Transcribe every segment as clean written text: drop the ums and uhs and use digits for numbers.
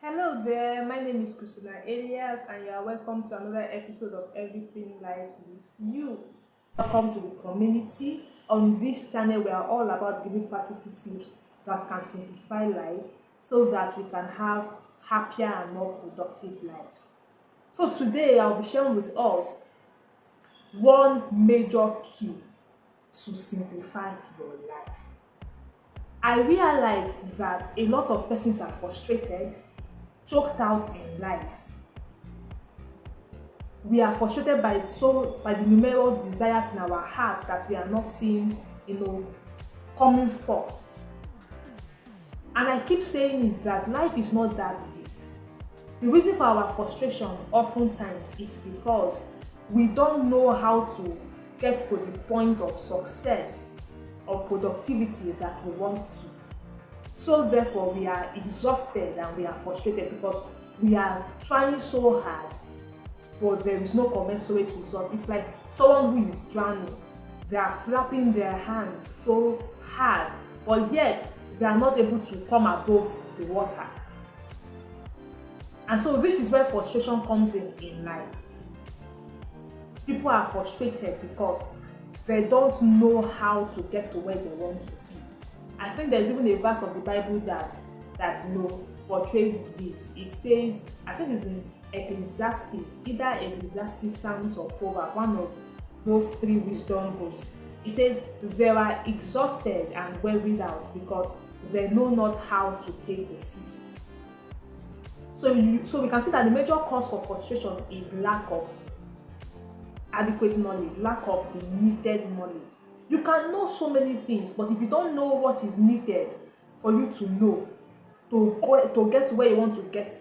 Hello there, my name is Christina Elias, and you are welcome to another episode of Everything Life with You. Welcome to the community. On this channel, we are all about giving practical tips that can simplify life so that we can have happier and more productive lives. So, today I'll be sharing with us one major key to simplify your life. I realized that a lot of persons are frustrated, choked out in life. We are frustrated by the numerous desires in our hearts that we are not seeing, coming forth. And I keep saying it that life is not that deep. The reason for our frustration oftentimes it's because we don't know how to get to the point of success or productivity that we want to. So therefore, we are exhausted and we are frustrated because we are trying so hard, but there is no commensurate result. It's like someone who is drowning. They are flapping their hands so hard, but yet they are not able to come above the water. And so this is where frustration comes in life. People are frustrated because they don't know how to get to where they want to be. I think there's even a verse of the Bible that portrays this. It says, I think it's in Ecclesiastes, either Ecclesiastes, Psalms, or Proverbs, one of those three wisdom books. It says, they are exhausted and wearied out because they know not how to take the city. So we can see that the major cause for frustration is lack of adequate knowledge, lack of the needed knowledge. You can know so many things, but if you don't know what is needed for you to know, to get to where you want to get to,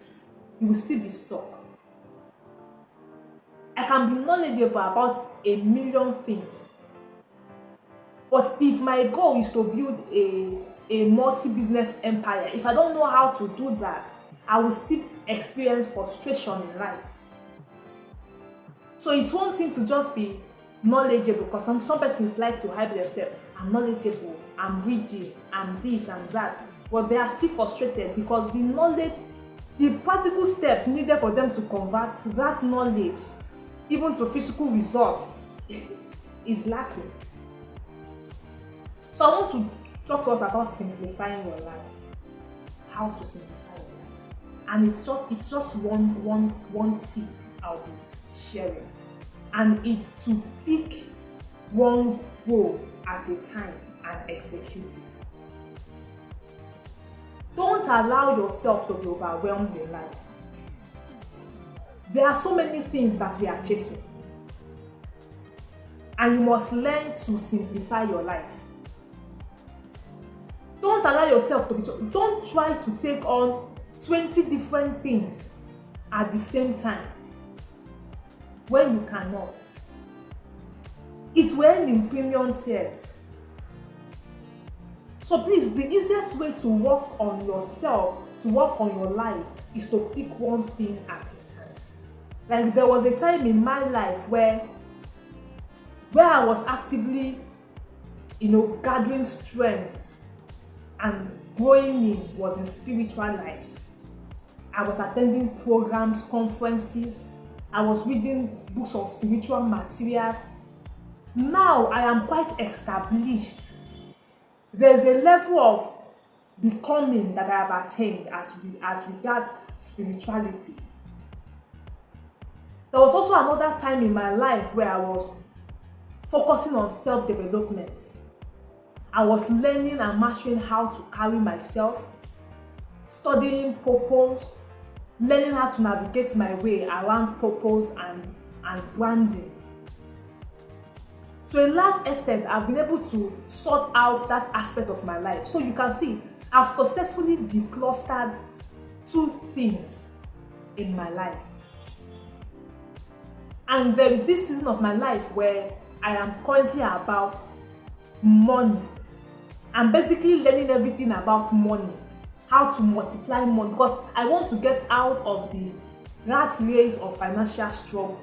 you will still be stuck. I can be knowledgeable about a million things, but if my goal is to build a multi-business empire, if I don't know how to do that, I will still experience frustration in life. So it's one thing to just be knowledgeable, because some persons like to hype themselves. I'm knowledgeable, I'm reading, I'm this and that, but they are still frustrated because the knowledge, the practical steps needed for them to convert that knowledge even to physical results is lacking. So I want to talk to us about simplifying your life. How to simplify your life. And it's just one tip I'll be sharing. And it's to pick one goal at a time and execute it. Don't allow yourself to be overwhelmed in life. There are so many things that we are chasing, and you must learn to simplify your life. Don't allow yourself to don't try to take on 20 different things at the same time when you cannot. It will end in premium tears. So please, the easiest way to work on yourself, to work on your life, is to pick one thing at a time. Like there was a time in my life where I was actively, gathering strength and growing was in spiritual life. I was attending programs, conferences. I was reading books on spiritual materials. Now I am quite established. There's a level of becoming that I have attained as regards spirituality. There was also another time in my life where I was focusing on self-development. I was learning and mastering how to carry myself, studying purpose, learning how to navigate my way around purpose and branding. To a large extent, I've been able to sort out that aspect of my life. So you can see, I've successfully declustered 2 things in my life. And there is this season of my life where I am currently about money. I'm basically learning everything about money, how to multiply money, because I want to get out of the rat race of financial struggle.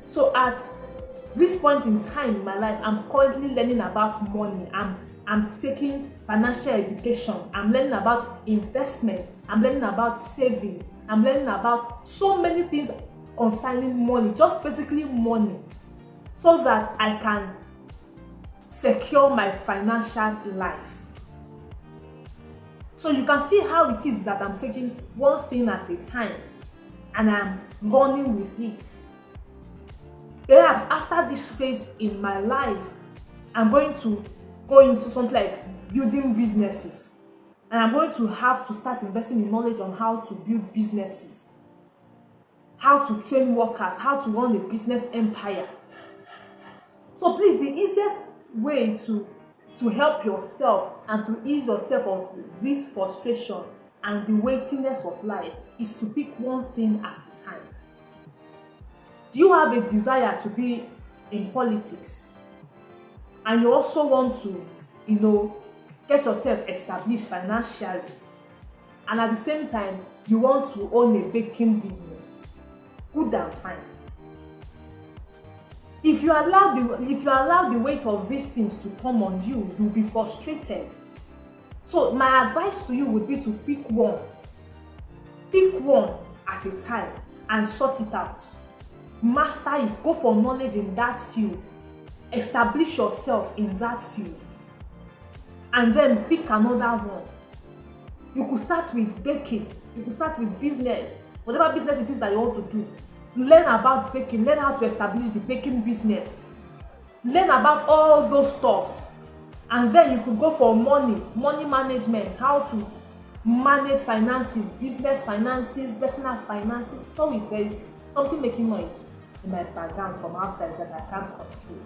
So at this point in time in my life, I'm currently learning about money. I'm taking financial education, I'm learning about investment, I'm learning about savings, I'm learning about so many things concerning money, just basically money, so that I can secure my financial life. So you can see how it is that I'm taking one thing at a time and I'm running with it. Perhaps after this phase in my life, I'm going to go into something like building businesses. And I'm going to have to start investing in knowledge on how to build businesses, how to train workers, how to run a business empire. So please, the easiest way to help yourself and to ease yourself of this frustration and the weightiness of life is to pick one thing at a time. Do you have a desire to be in politics? And you also want to, get yourself established financially. And at the same time, you want to own a baking business. Good and fine. If you allow the weight of these things to come on you, you'll be frustrated. So my advice to you would be to pick one. Pick one at a time and sort it out. Master it. Go for knowledge in that field. Establish yourself in that field. And then pick another one. You could start with baking. You could start with business. Whatever business it is that you want to do. Learn about baking. Learn how to establish the baking business. Learn about all those stuffs. And then you could go for money management, how to manage finances, business finances, personal finances. Sorry, there is something making noise in my background from outside that I can't control.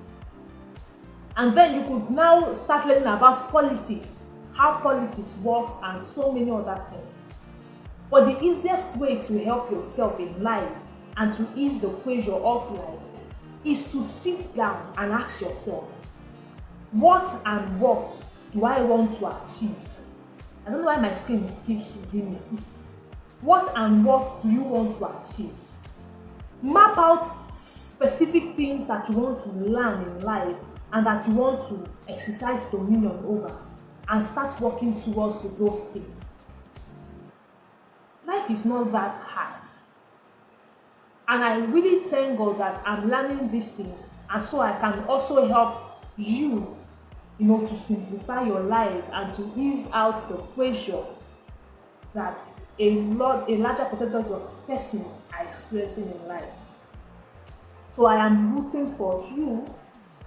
And then you could now start learning about politics, how politics works, and so many other things. But the easiest way to help yourself in life and to ease the pressure of life is to sit down and ask yourself, what and what do I want to achieve? I don't know why my screen keeps dimming. What and what do you want to achieve? Map out specific things that you want to learn in life and that you want to exercise dominion over, and start working towards those things. Life is not that hard. And I really thank God that I'm learning these things, and so I can also help you, to simplify your life and to ease out the pressure that a larger percentage of persons are experiencing in life. So I am rooting for you,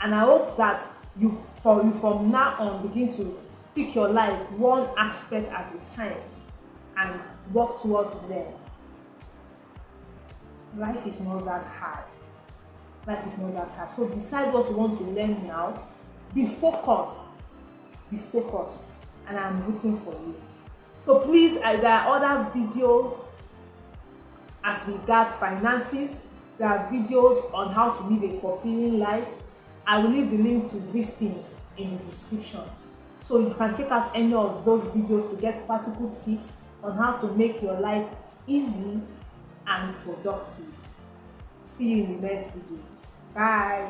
and I hope that you from now on begin to pick your life one aspect at a time and work towards them. Life is not that hard. Life is not that hard. So decide what you want to learn now. Be focused. Be focused. And I'm rooting for you. So please, there are other videos as regards finances. There are videos on how to live a fulfilling life. I will leave the link to these things in the description. So you can check out any of those videos to get practical tips on how to make your life easy and productive. See you in the next video. Bye.